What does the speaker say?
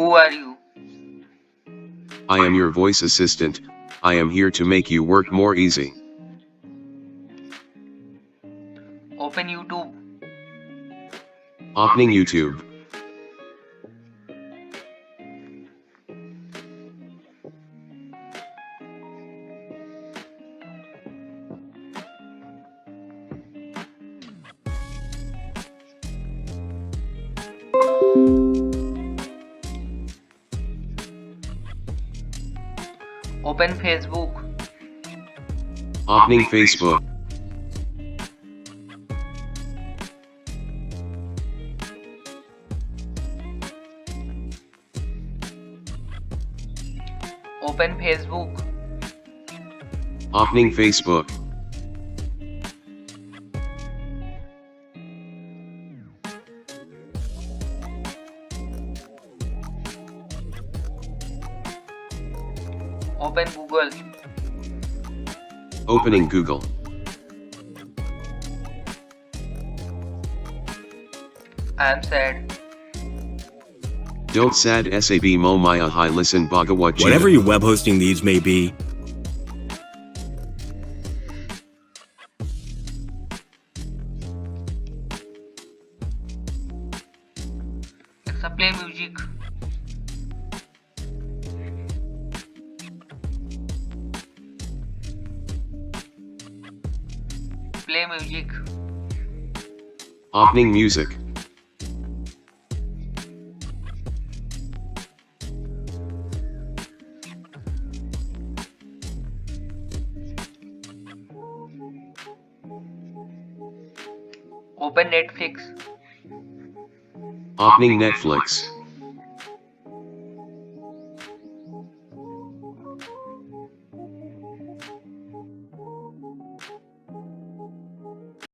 Who are you? I am your voice assistant. I am here to make you work more easy. Open YouTube. Opening YouTube. Open Facebook. Opening Facebook. Open Facebook. Opening Facebook. Open Google. Opening Google. I am sad. Don't sad sab mo maya hi listen bhagawat Gita. Whatever your web hosting needs may be, Play music. Play music. Opening music. Open Netflix. Opening Netflix.